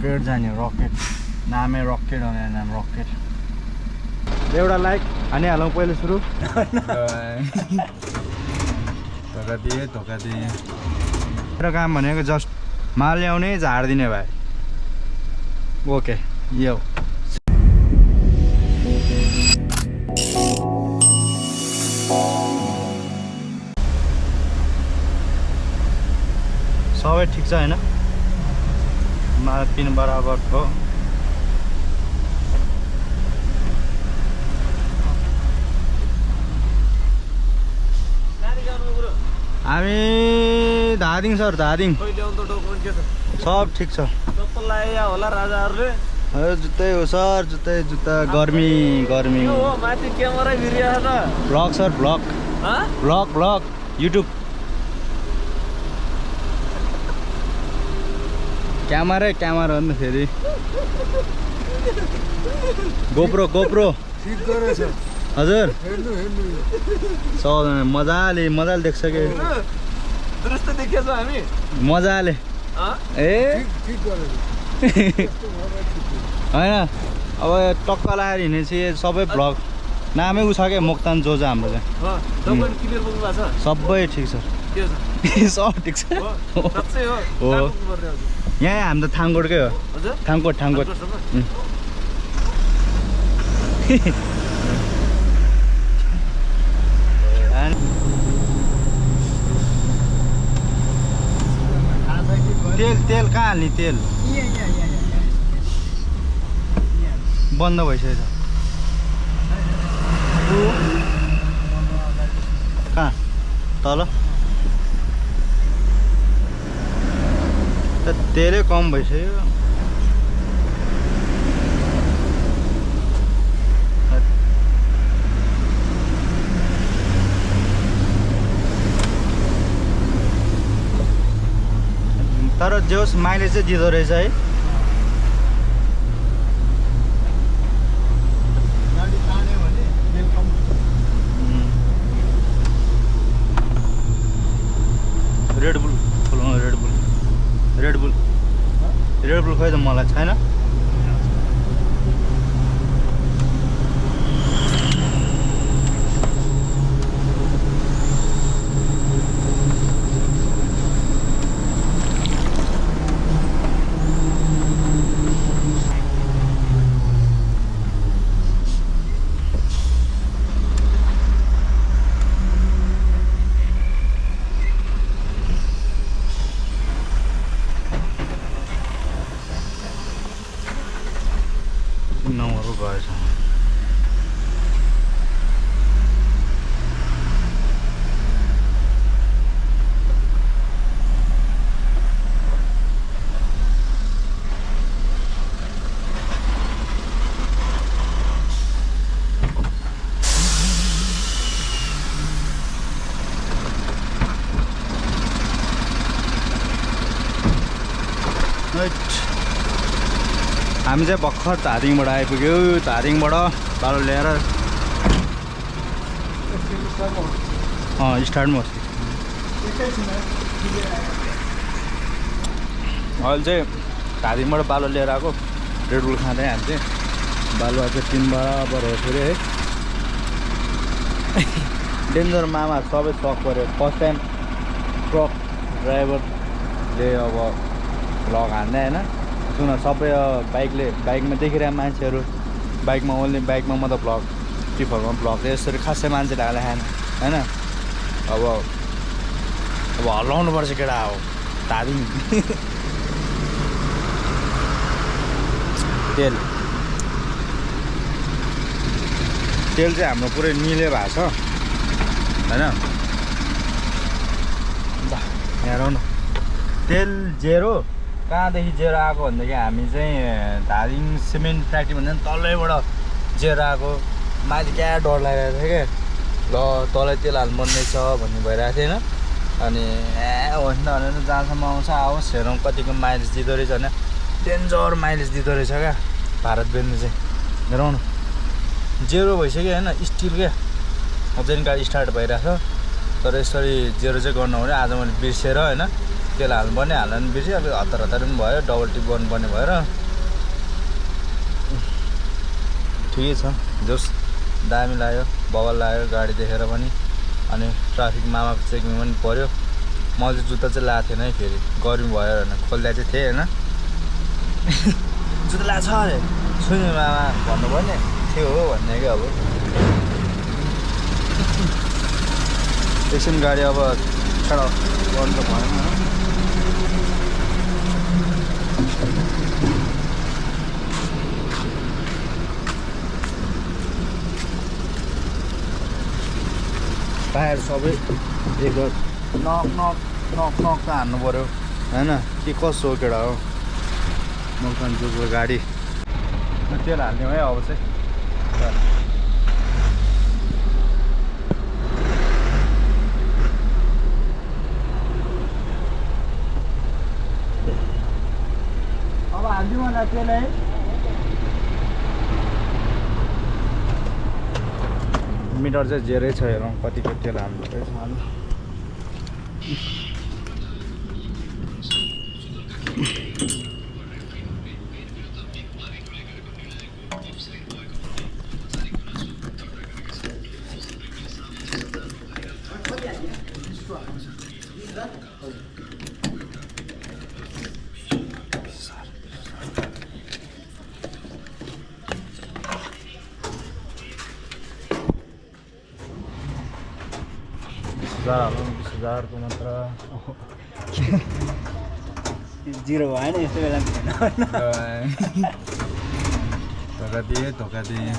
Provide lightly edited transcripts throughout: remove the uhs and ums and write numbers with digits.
rocket जाने rocket नामै rocket भनेर नाम रकेट एउटा लाइक हानिहालौँ पहिले सुरु धोका दिए मेरो काम भनेको जस्ट माल ल्याउने झारिदिने भाइ ओके यो सबै ठिक छ हैन माल पिन बराबर हो हामी धादिङ सर धादिङ सब ठिक छ जुत्तै हो सर जुत्ता गर्मी vlog sir vlog YouTube camera भन्नु फेरि गोप्रो ठीक गरेछ हजुर हेर्नु सबैजना मजाले देख्छ के दृष्ट देखेछ हामी मजाले ए ठीक गरेछ हैन अब टक्क लाएर हिँडेपछि सबै भ्लग नामै उ छ के मोक्तान जोजा हाम्रो चाहिँ डकुमेन्ट क्लियर बोल्नु भएको छ सबै ठिक छ के छ सब ठिक छ साच्चै हो हो कहाँ पुग्नुपर्ने हजुर यहाँ हाम्रो थाङकोटकै हो हजुर थाङकोट तेल कहाँ हाल्ने तेल बन्द भइसकेछ कहाँ तल तेलै कम भइसक्यो तर जोस् माइलेज चाहिँ दिँदो रहेछ है रेडबुल खोइ त मलाई छैन नम्बरको गएछ हामी चाहिँ भर्खर धादिङबाट आइपुग्यो धादिङबाट बालो ल्याएर स्टार्टमा अहिले चाहिँ धादिङबाट बालो लिएर आएको रेडबुल खाँदै हामी चाहिँ बालुवा चाहिँ 3 बराबर हो फेरि है डेन्जर मामा सबै सक पऱ्यो फर्स्ट टाइम ट्रक ड्राइभरले अब भ्लग हान्दै होइन सुन सबै बाइकमा देखिरहेको मान्छेहरू बाइकमा मात्रै भ्लग टिफरमा भ्लग यसरी खासै मान्छेले हाले खाएन होइन अब हल्लाउनु पर्छ केटा हो धादिङ तेल चाहिँ हाम्रो पुरै निले भएको छ होइन हेरौँ न तेल जेरो कहाँदेखि जेरो आएको भनेदेखि हामी चाहिँ धादिङ सिमेन्ट फ्याक्ट्री भन्दा पनि तलैबाट जेरो आएको माथि क्या डर लागिरहेको थियो क्या ल तलै तेल हाल्नुपर्ने छ भन्ने भइरहेको थियो होइन अनि होइन भनेर जहाँसम्म आउँछ आओस् हेरौँ कतिको माइलेज दिँदो रहेछ होइन डेन्जर माइलेज दिँदो रहेछ क्या भारत बेच्नु चाहिँ हेरौँ न जेरो भइसक्यो होइन स्टिल क्या अझै गाडी स्टार्ट भइरहेको छ तर यसरी जेरो चाहिँ गर्नु हो भने आज मैले बिर्सेर होइन तेल हाल्नुपर्ने हाल्न बिर्स्यो अब हतार हतार पनि भयो डबल टिप गर्नुपर्ने भएर ठिकै छ जोस् दामी लाग्यो बबल लाग्यो गाडी देखेर पनि अनि ट्राफिक मामाको चेकिङ पनि पऱ्यो मैले जुत्ता चाहिँ लाएको थिएन है फेरि गर्मी भयो होइन खोल्दा चाहिँ थिएँ होइन जुत्ता लाएको छ अरे सुन्यो मामा भन्नुभयो नि थियो हो भन्ने क्या अब एकछिन गाडी अब छाडा गर्नु त भएन टायर सबै एक नक नक नक नक त हान्नु पऱ्यो होइन के कसो हो केटा हो नोक्सान जुको गाडी तेल हाल्ने है अब चाहिँ अब हालिदिउँ होला तेल है मिटर चाहिँ जेरै छ हेरौँ कतिको तेल हाल्नु रहेछ को मात्र जिरो भएन यस्तो बेला धोका दिए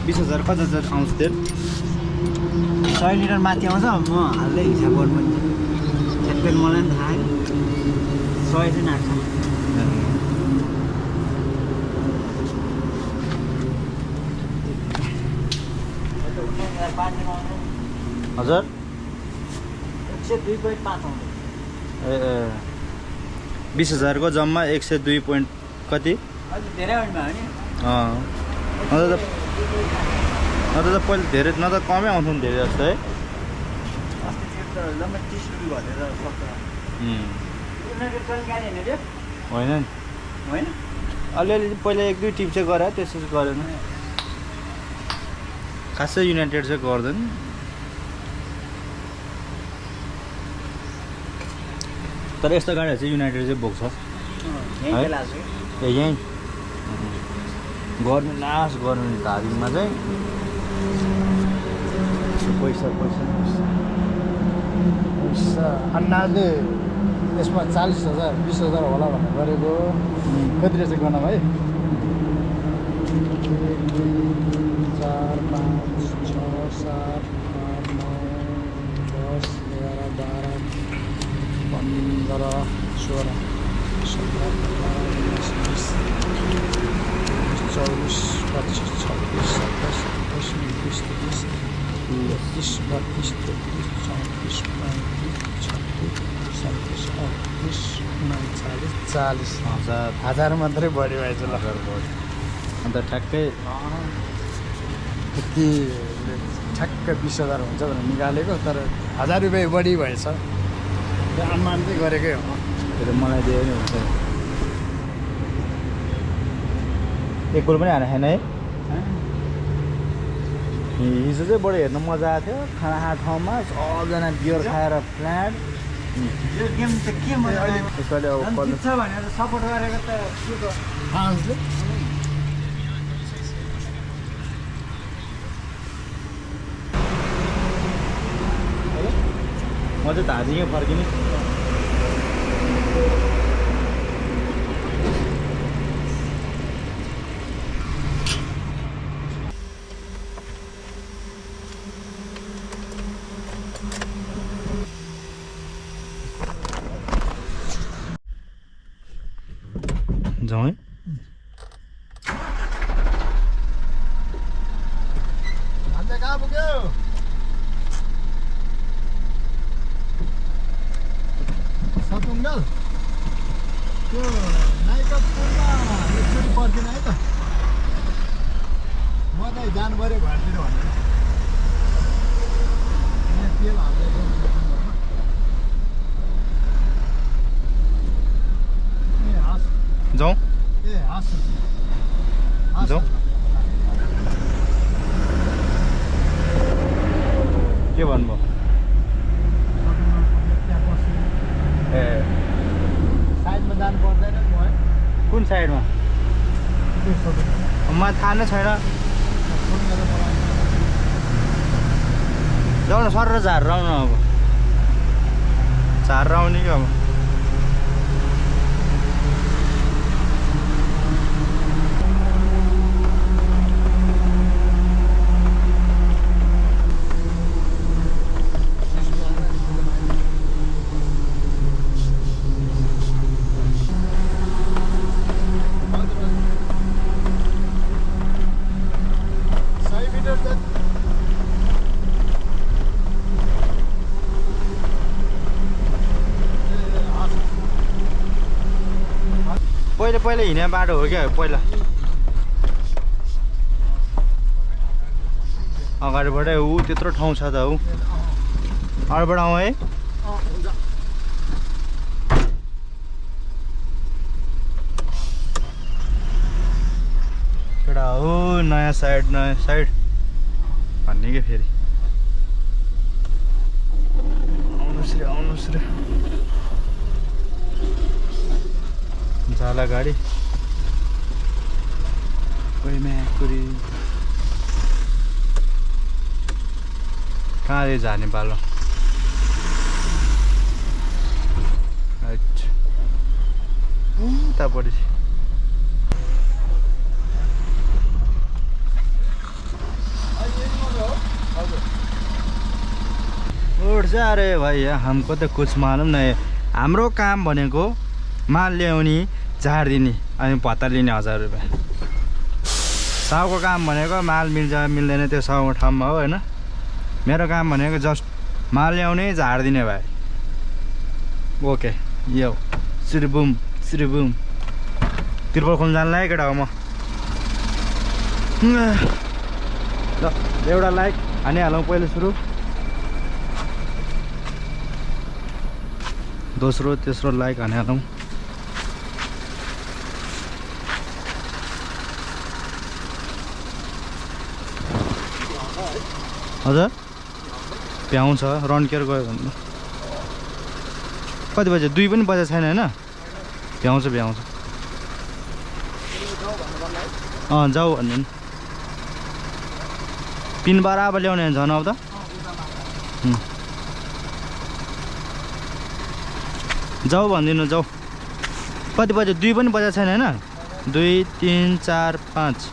20,000 कति आउँछ तेल 100 लिटर माथि आउँछ म हाल्दै हिसाब गर्नु ठ्याक्कै मलाई पनि थाहा 100 चाहिँ नाग्छ हजुर 102.5 आउँछ ए 20,000 को जम्मा 102 पोइन्ट कति अलि धेरै आउनु भयो नि न त पहिले धेरै न त कमै आउँथ्यो नि धेरै जस्तो है अस्ति त्यो त जम्मा 30 रुपियाँ भनेर सक्छ होइन नि होइन अलिअलि पहिला 1-2 टिप चाहिँ गरे त्यसपछि गरेन खासै युनाइटेड चाहिँ गर्दैन तर यस्तो गाडीहरू चाहिँ युनाइटेड चाहिँ बोक्छ यहीँ गर्नु लास्ट गर्नु धादिङमा चाहिँ पैसा अन्नाले यसमा 40,000 20,000 होला भनेर गरेको कति रहेछ गर्न भाइ 4 5 6 7 8 9 10 11 12 15 16 17 18 19 20 24 25 26 27 28 29 30 31 32 33 34 35 36 37 40 हजार मात्रै बढी भएछ ल अन्त ठ्याक्कै यति ठ्याक्कै 20,000 हुन्छ भनेर निकालेको तर 1000 रुपियाँ बढी भएछ त्यो अनुमान चाहिँ गरेकै हो त्यो मलाई दियो नि हुन्छ एक गोल पनि हाने छैन है हिजो चाहिँ बढी हेर्नु मजा आएको थियो खाना खाएको ठाउँमा सबजना बियर खाएर फ्ल्याट यो गेम चाहिँ के मजा यसपालि अब जित्छ भनेर सपोर्ट गरेको त के को फ्रान्सले म चाहिँ धादिङै फर्किने जाउँ है अन्त कहाँ पुग्यो सतुङ्गल त्यो नाइका पुलमा एकचोटि पर्खिन है त म त जानु पऱ्यो घरतिर भनेर तेल हाल्दै ए हस् जाउँ ए हस् जाउँ के भन्नुभयो ए साइडमा जानु पर्दैन नि है कुन साइडमा मलाई थाहा नै छैन जाउँ न सर झारेर आउनु अब झारेर आउने कि अब पहिले हिँड्ने बाटो हो क्या पहिला अगाडिबाटै ऊ त्यत्रो ठाउँ छ त ऊ अगाडिबाट आउँ है एउटा हो नयाँ साइड भन्ने क्या फेरि आउनुहोस् रे जाला गाडी कोही म्याकुरी कहाँ जाने बालो उतापट्टि उठ अरे भाइ हमको त कुछ मालूम नहीं हाम्रो काम भनेको माल ल्याउने झारिदिने अनि भत्ता लिने 1000 रुपियाँ साउको काम भनेको माल मिल्छ मिल्दैन त्यो साउको ठाउँमा हो होइन मेरो काम भनेको जस्ट माल ल्याउने झारिदिने भाइ ओके यो श्रीबुम त्रिपल खोल्न जान लागेको केटा हो म ल एउटा लाइक हानिहालौँ पहिलो सुरु दोस्रो तेस्रो लाइक हानिहालौँ हजुर भ्याउँछ रन केयर गयो भने कति बजे 2 पनि बजेको छैन होइन भ्याउँछ जाऊ भन्नु नि पिन बराबर ल्याउने झन् अब त जाऊ भनिदिनु जाऊ कति बजे 2 पनि बजेको छैन होइन 2 3 4 5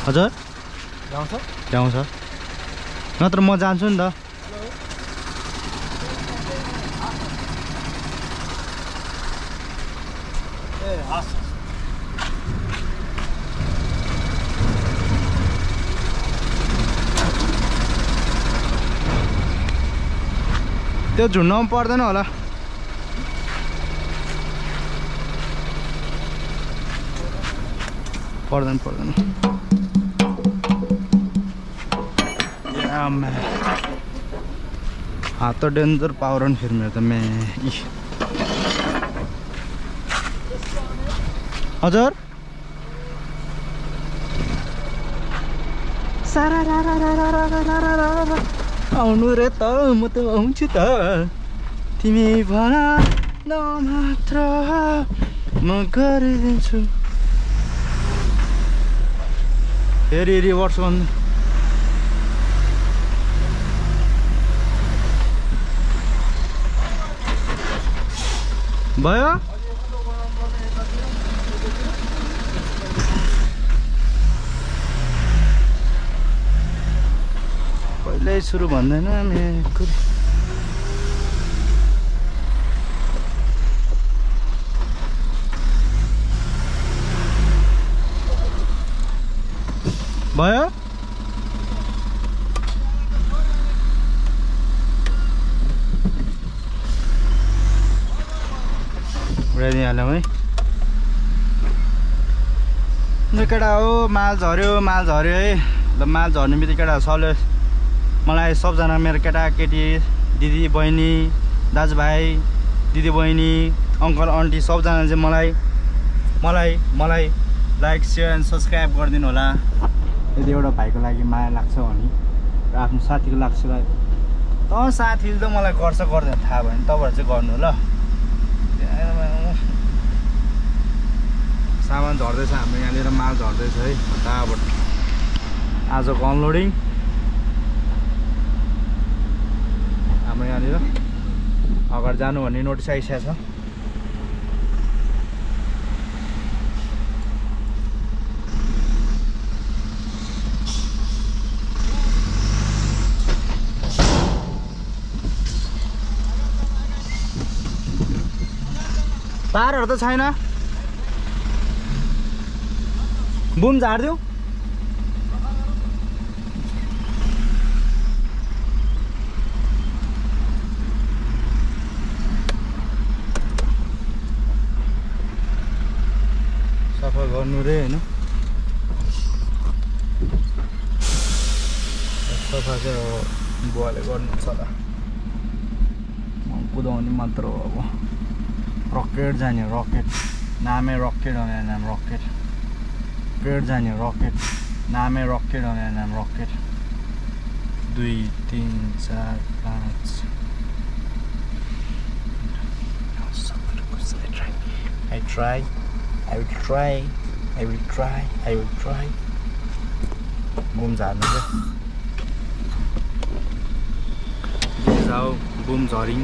हजुर ल्याउँछ नत्र म जान्छु नि त त्यो झुन्डमा पर्दैन होला पर्दैन हात त डेन्जर पावर नि फेरि मेरो त हजुर आउनु रे त म त आउँछु त तिमी भन न मात्र म गरिदिन्छु फेरि रिभर्स गर्नु भयो पहिल्यै सुरु भन्दैन मेरो भयो उडाइदिइहाल्यौँ है केटा हो माल झऱ्यो है ल माल झर्ने बित्तिकै केटा सरले मलाई सबजना मेरो केटाकेटी दिदी बहिनी दाजुभाइ दिदी बहिनी अङ्कल आन्टी सबजना चाहिँ मलाई लाइक सेयर एन्ड सब्सक्राइब गरिदिनु होला यदि एउटा भाइको लागि माया लाग्छ भने र आफ्नो साथीको लाग्छ त साथीले त मलाई गर्छ गर्दैन थाहा भयो भने तपाईँहरू चाहिँ गर्नु ल सामान झर्दैछ हाम्रो यहाँनिर माल झर्दैछ है फटाफट आजको अनलोडिङ हाम्रो यहाँनिर अगाडि जानु भन्ने नोटिस आइसकेको छ तारहरू त छैन बुम झारिदिउँ सफा गर्नु रे होइन सफा चाहिँ अब बुवाले गर्नुहुन्छ होला कुदाउने मात्र हो अब रकेट जाने रकेट नामै रकेट हो मेरो नाम रकेट रकेट जाने रकेट नामै रकेट हो मेरो नाम rocket 2 3 4 5 I will try boom झार्नु चाहिँ जाऊ बुम झरिङ